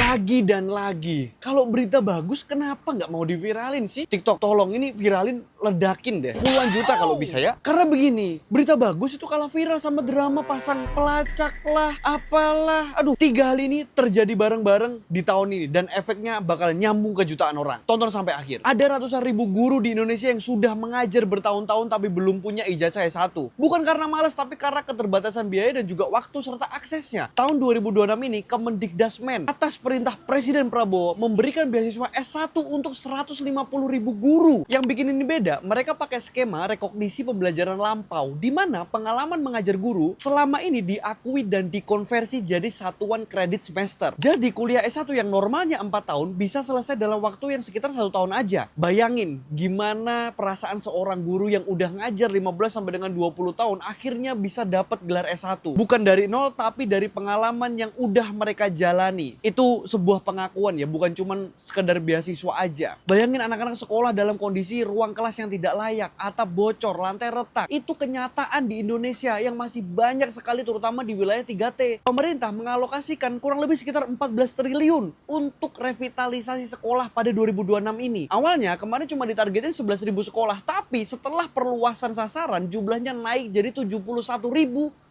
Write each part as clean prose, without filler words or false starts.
Lagi dan lagi, kalau berita bagus kenapa nggak mau diviralin sih? TikTok tolong ini viralin, ledakin deh. Puluhan juta kalau bisa ya. Karena begini, berita bagus itu kalah viral sama drama pasang pelacak lah, apalah. Aduh, 3 hal ini terjadi bareng-bareng di tahun ini. Dan efeknya bakal nyambung ke jutaan orang. Tonton sampai akhir. Ada ratusan ribu guru di Indonesia yang sudah mengajar bertahun-tahun tapi belum punya ijazah S1. Bukan karena malas, tapi karena keterbatasan biaya dan juga waktu serta aksesnya. Tahun 2026 ini, Kemendikdasmen atas perintah Presiden Prabowo memberikan beasiswa S1 untuk 150 ribu guru. Yang bikin ini beda, mereka pakai skema rekognisi pembelajaran lampau, di mana pengalaman mengajar guru selama ini diakui dan dikonversi jadi satuan kredit semester. Jadi kuliah S1 yang normalnya 4 tahun bisa selesai dalam waktu yang sekitar 1 tahun aja. Bayangin gimana perasaan seorang guru yang udah ngajar 15 sampai dengan 20 tahun akhirnya bisa dapat gelar S1. Bukan dari nol, tapi dari pengalaman yang udah mereka jalani. Itu sebuah pengakuan ya, bukan cuman sekedar beasiswa aja. Bayangin anak-anak sekolah dalam kondisi ruang kelas yang tidak layak, atap bocor, lantai retak. Itu kenyataan di Indonesia yang masih banyak sekali, terutama di wilayah 3T. Pemerintah mengalokasikan kurang lebih sekitar 14 triliun untuk revitalisasi sekolah pada 2026 ini. Awalnya kemarin cuma ditargetin 11.000 sekolah, tapi setelah perluasan sasaran jumlahnya naik jadi 71.744.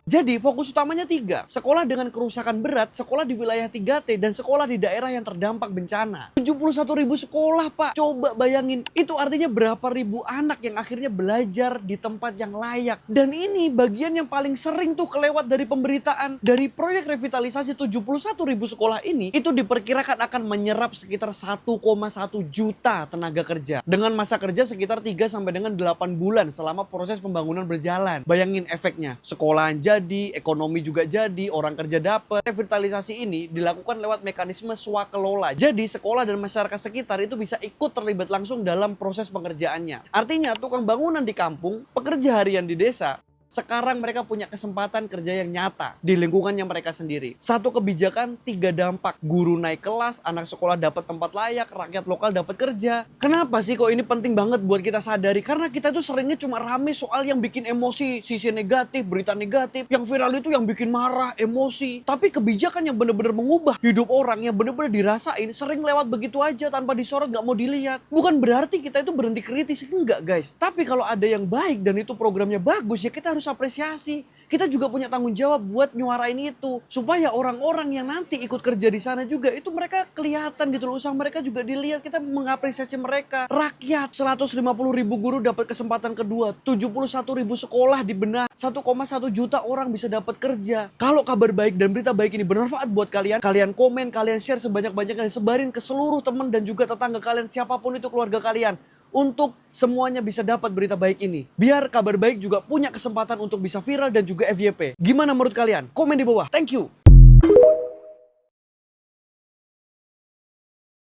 Jadi fokus utamanya 3. Sekolah dengan kerusakan berat, sekolah di wilayah 3T, dan sekolah di daerah yang terdampak bencana. 71.000 sekolah, Pak. Coba bayangin, itu artinya berapa ribu anak yang akhirnya belajar di tempat yang layak. Dan ini bagian yang paling sering tuh kelewat dari pemberitaan. Dari proyek revitalisasi 71.000 sekolah ini, itu diperkirakan akan menyerap sekitar 1,1 juta tenaga kerja. Dengan masa kerja sekitar 3 sampai dengan 8 bulan selama proses pembangunan berjalan. Bayangin efeknya, sekolahan jadi, ekonomi juga jadi, orang kerja dapat. Revitalisasi ini dilakukan lewat mekanisme swakelola. Jadi sekolah dan masyarakat sekitar itu bisa ikut terlibat langsung dalam proses pengerjaannya. Artinya tukang bangunan di kampung, pekerja harian di desa, sekarang mereka punya kesempatan kerja yang nyata di lingkungannya mereka sendiri. Satu kebijakan, 3 dampak. Guru naik kelas, anak sekolah dapat tempat layak, rakyat lokal dapat kerja. Kenapa sih kok ini penting banget buat kita sadari? Karena kita tuh seringnya cuma rame soal yang bikin emosi, sisi negatif, berita negatif. Yang viral itu yang bikin marah, emosi. Tapi kebijakan yang bener-bener mengubah hidup orang, yang bener-bener dirasain, sering lewat begitu aja tanpa disorot, gak mau dilihat. Bukan berarti kita itu berhenti kritis, enggak guys. Tapi kalau ada yang baik dan itu programnya bagus, ya kita harus apresiasi. Kita juga punya tanggung jawab buat nyuarain itu, supaya orang-orang yang nanti ikut kerja di sana juga itu mereka kelihatan gitu loh, usaha mereka juga dilihat, kita mengapresiasi mereka. Rakyat, 150 ribu guru dapat kesempatan kedua, 71 ribu sekolah dibenahi, 1,1 juta orang bisa dapat kerja. Kalau kabar baik dan berita baik ini bermanfaat buat kalian, kalian komen, kalian share sebanyak-banyaknya, sebarin ke seluruh teman dan juga tetangga kalian, siapapun itu keluarga kalian. Untuk semuanya bisa dapat berita baik ini. Biar kabar baik juga punya kesempatan untuk bisa viral dan juga FYP. Gimana menurut kalian? Komen di bawah. Thank you.